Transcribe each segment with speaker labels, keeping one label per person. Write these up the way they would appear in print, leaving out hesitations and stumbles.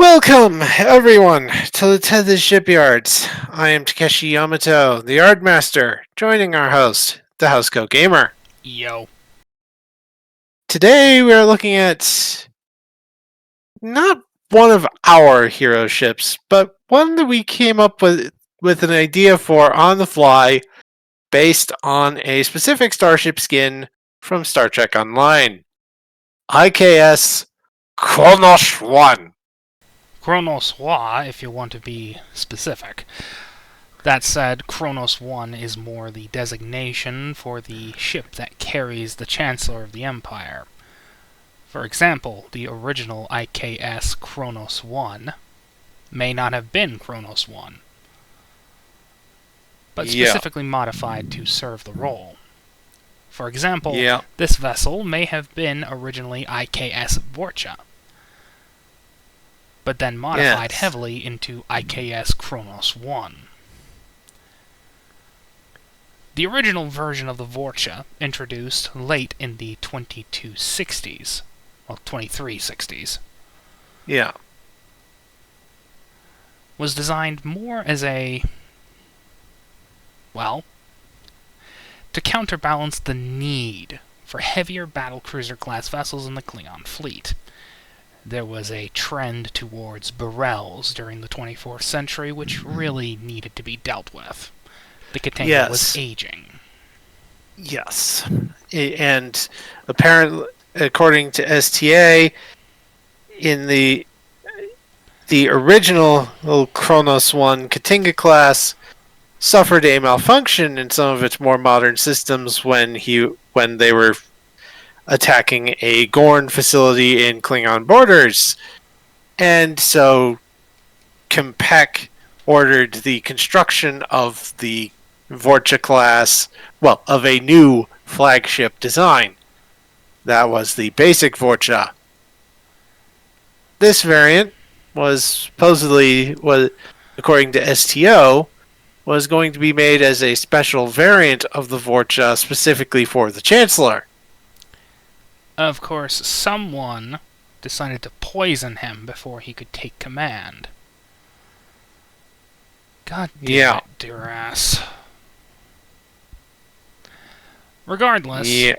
Speaker 1: Welcome, everyone, to the Tethys Shipyards. I am Takeshi Yamato, the Yard Master, joining our host, the Housecoat Gamer.
Speaker 2: Yo.
Speaker 1: Today we are looking at not one of our hero ships, but one that we came up with an idea for on the fly based on a specific starship skin from Star Trek Online. IKS Qo'nos 1.
Speaker 2: Qo'nos Wa, if you want to be specific. That said, Qo'nos 1 is more the designation for the ship that carries the Chancellor of the Empire. For example, the original IKS Qo'nos 1 may not have been Qo'nos 1, but specifically modified to serve the role. For example, this vessel may have been originally IKS Vor'cha, but then modified heavily into IKS Qo'nos 1. The original version of the Vor'cha, introduced late in the 2360s, was designed more as to counterbalance the need for heavier battlecruiser class vessels in the Klingon fleet. There was a trend towards barrels during the 24th century, which really needed to be dealt with. The container was aging.
Speaker 1: Yes. And apparently, according to STA, in the original Qo'nos 1 Katinga class suffered a malfunction in some of its more modern systems when they were attacking a Gorn facility in Klingon borders. And so Compek ordered the construction of the Vor'cha class, of a new flagship design. That was the basic Vor'cha. This variant was supposedly, according to STO, was going to be made as a special variant of the Vor'cha specifically for the Chancellor.
Speaker 2: Of course, someone decided to poison him before he could take command. God damn it, Duras. Regardless,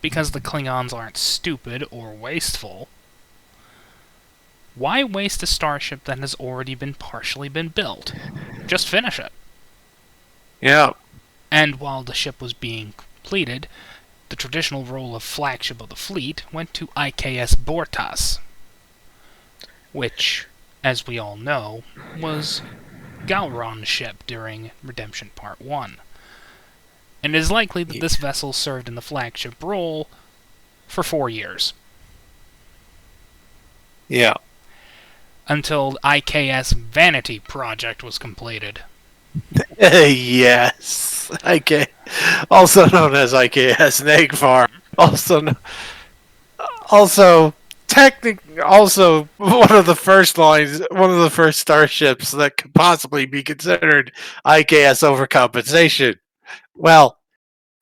Speaker 2: because the Klingons aren't stupid or wasteful, why waste a starship that has already been partially built? Just finish it.
Speaker 1: Yeah.
Speaker 2: And while the ship was being completed, the traditional role of flagship of the fleet went to IKS Bortas, which, as we all know, was Gowron's ship during Redemption Part 1. And it is likely that this vessel served in the flagship role for 4 years.
Speaker 1: Yeah.
Speaker 2: Until IKS Vanity Project was completed.
Speaker 1: Yes. Also known as IKS Nagvar. Also one of the first starships that could possibly be considered IKS overcompensation. Well,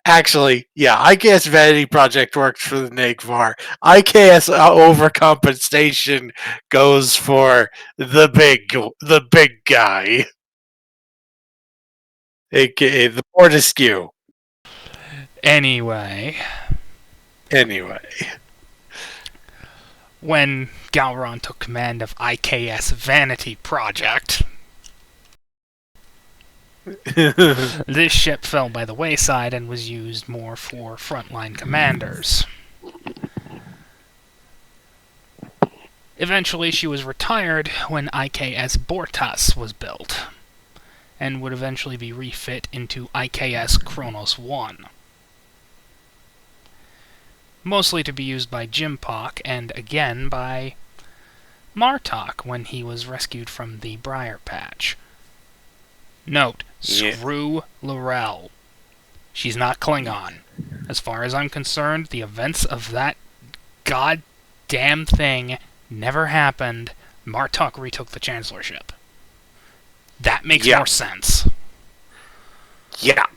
Speaker 1: actually, IKS Vanity Project works for the Nagvar. IKS overcompensation goes for the big guy, aka the Fortescue.
Speaker 2: Anyway. When Gowron took command of IKS Vanity Project, this ship fell by the wayside and was used more for frontline commanders. Eventually, she was retired when IKS Bortas was built, and would eventually be refit into IKS Qo'nos 1. Mostly to be used by Jimpock, and again by Martok when he was rescued from the Briar Patch. Note, screw Laurel. She's not Klingon. As far as I'm concerned, the events of that goddamn thing never happened. Martok retook the Chancellorship. That makes more sense.
Speaker 1: Yeah.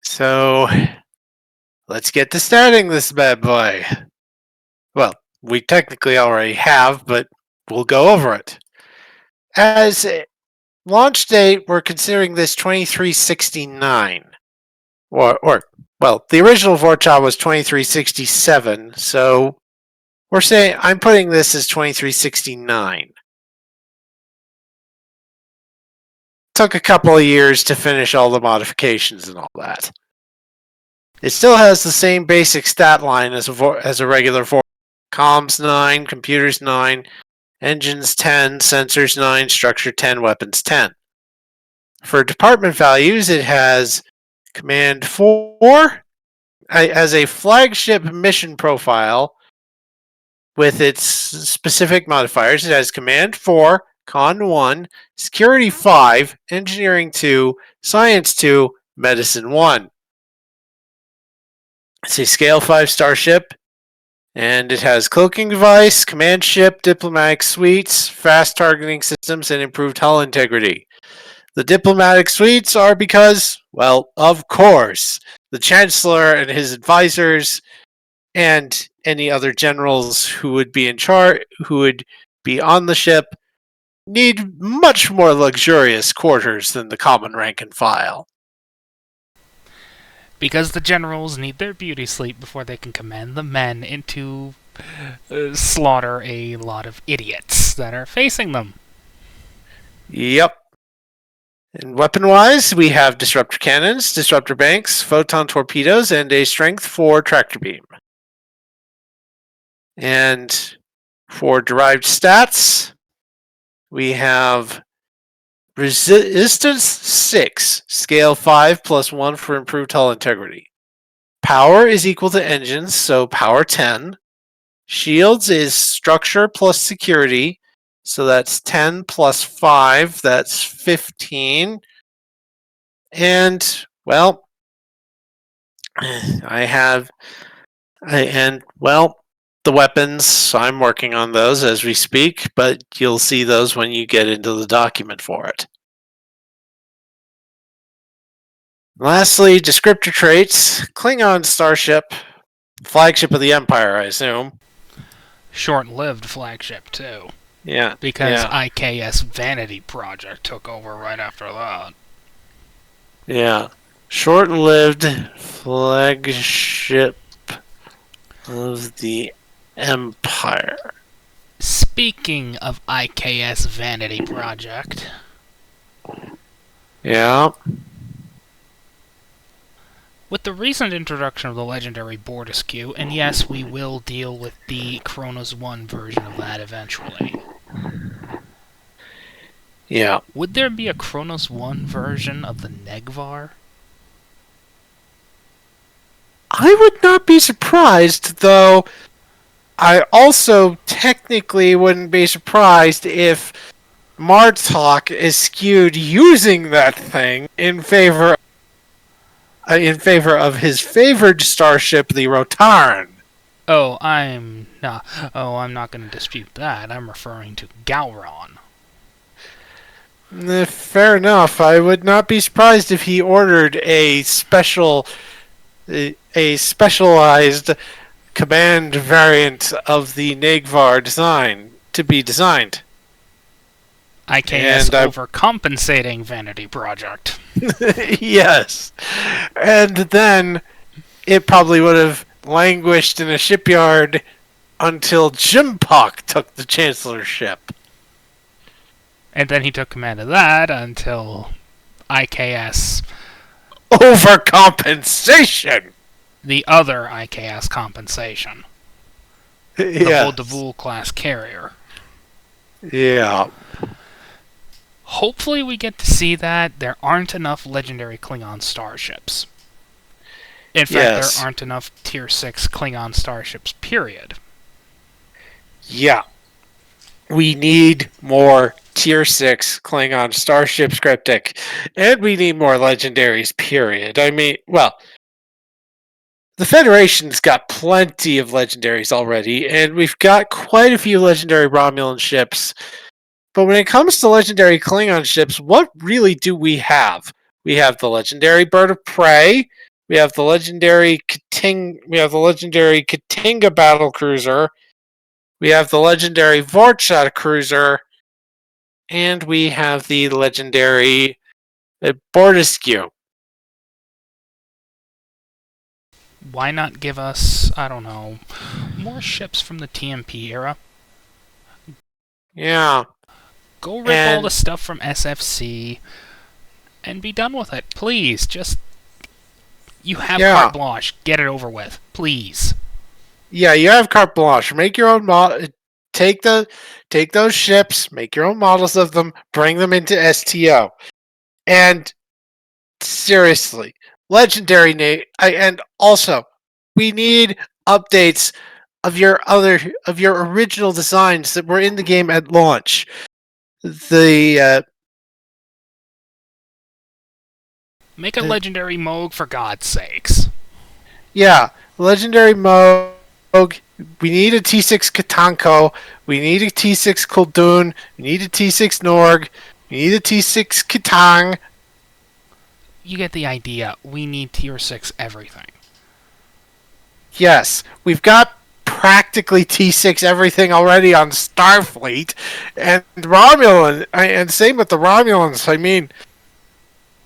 Speaker 1: So, let's get to starting this bad boy. Well, we technically already have, but we'll go over it. As a launch date, we're considering this 2369. Well, the original Vor'cha was 2367, so we're saying I'm putting this as 2369. Took a couple of years to finish all the modifications and all that. It still has the same basic stat line as a regular Vor'cha. Comms 9, computers 9, engines 10, sensors 9, structure 10, weapons 10. For department values, it has Command 4 as a flagship mission profile with its specific modifiers. It has Command 4, Con 1, Security 5, Engineering 2, Science 2, Medicine 1. It's a Scale 5 starship, and it has Cloaking Device, Command Ship, Diplomatic Suites, Fast Targeting Systems, and Improved hull integrity. The diplomatic suites are because, well, of course, the Chancellor and his advisors and any other generals who would be in charge, who would be on the ship, need much more luxurious quarters than the common rank and file.
Speaker 2: Because the generals need their beauty sleep before they can command the men into slaughter a lot of idiots that are facing them.
Speaker 1: Yep. And weapon-wise, we have disruptor cannons, disruptor banks, photon torpedoes, and a strength 4 tractor beam. And for derived stats, we have resistance 6, scale 5 plus 1 for improved hull integrity. Power is equal to engines, so power 10. Shields is structure plus security, so that's 10 plus 5, that's 15. And, well, the weapons, I'm working on those as we speak, but you'll see those when you get into the document for it. Lastly, descriptor traits. Klingon starship, flagship of the Empire, I assume.
Speaker 2: Short-lived flagship, too.
Speaker 1: Yeah.
Speaker 2: Because IKS Vanity Project took over right after that.
Speaker 1: Yeah. Short-lived flagship of the Empire.
Speaker 2: Speaking of IKS Vanity Project.
Speaker 1: Yeah.
Speaker 2: With the recent introduction of the legendary Vor'cha, and yes, we will deal with the Qo'nos 1 version of that eventually.
Speaker 1: Yeah.
Speaker 2: Would there be a Qo'nos 1 version of the Negvar?
Speaker 1: I would not be surprised, though I also technically wouldn't be surprised if Martok is skewed using that thing in favor of his favored starship, the Rotaran.
Speaker 2: I'm not going to dispute that. I'm referring to Galron.
Speaker 1: Fair enough. I would not be surprised if he ordered a specialized command variant of the Negvar design to be designed.
Speaker 2: IKS overcompensating Vanity Project.
Speaker 1: Yes. And then it probably would have languished in a shipyard until Jimpok took the Chancellorship.
Speaker 2: And then he took command of that until IKS...
Speaker 1: Overcompensation!
Speaker 2: The other IKS compensation. The Vodavul class carrier.
Speaker 1: Yeah.
Speaker 2: Hopefully we get to see that. There aren't enough legendary Klingon starships. In fact, there aren't enough Tier 6 Klingon starships, period.
Speaker 1: Yeah. We need more Tier 6 Klingon starships, Cryptic. And we need more legendaries, period. I mean, well, the Federation's got plenty of legendaries already, and we've got quite a few legendary Romulan ships. But when it comes to legendary Klingon ships, what really do we have? We have the legendary Bird of Prey, we have the legendary legendary Katinga battle cruiser. We have the legendary Vor'cha cruiser, and we have the legendary Bortiscu.
Speaker 2: Why not give us, I don't know, more ships from the TMP era?
Speaker 1: Yeah.
Speaker 2: Go rip all the stuff from SFC and be done with it. Please, just... You have carte blanche. Get it over with. Please.
Speaker 1: Yeah, you have carte blanche. Make your own model. Take those ships, make your own models of them, bring them into STO. And seriously, legendary name. And also, we need updates of your original designs that were in the game at launch.
Speaker 2: Make a legendary Moog for God's sakes.
Speaker 1: Yeah, legendary Moog. We need a T6 Katanko. We need a T6 Kul'dun. We need a T6 Norg. We need a T6 Kitang.
Speaker 2: You get the idea. We need tier 6 everything.
Speaker 1: Yes, we've got practically T6 everything already on Starfleet. And Romulan, and same with the Romulans. I mean,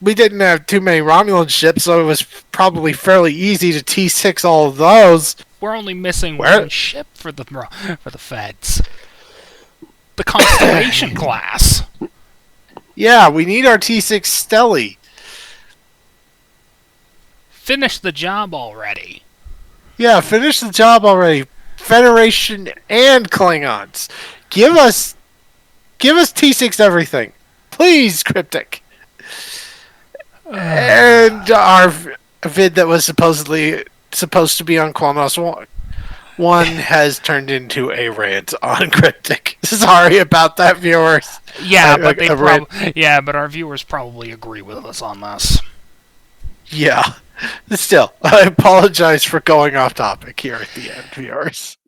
Speaker 1: we didn't have too many Romulan ships, so it was probably fairly easy to T6 all of those.
Speaker 2: We're only missing one ship for the Feds. The Constellation class.
Speaker 1: Yeah, we need our T6 Stelly.
Speaker 2: Finish the job already.
Speaker 1: Yeah, finish the job already. Federation and Klingons. Give us T6 everything. Please, Cryptic. And our vid that was supposed to be on Qo'nos 1 has turned into a rant on Cryptic. Sorry about that, viewers.
Speaker 2: Yeah, but our viewers probably agree with us on this.
Speaker 1: Yeah. Still, I apologize for going off topic here at the end, viewers.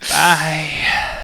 Speaker 2: Bye.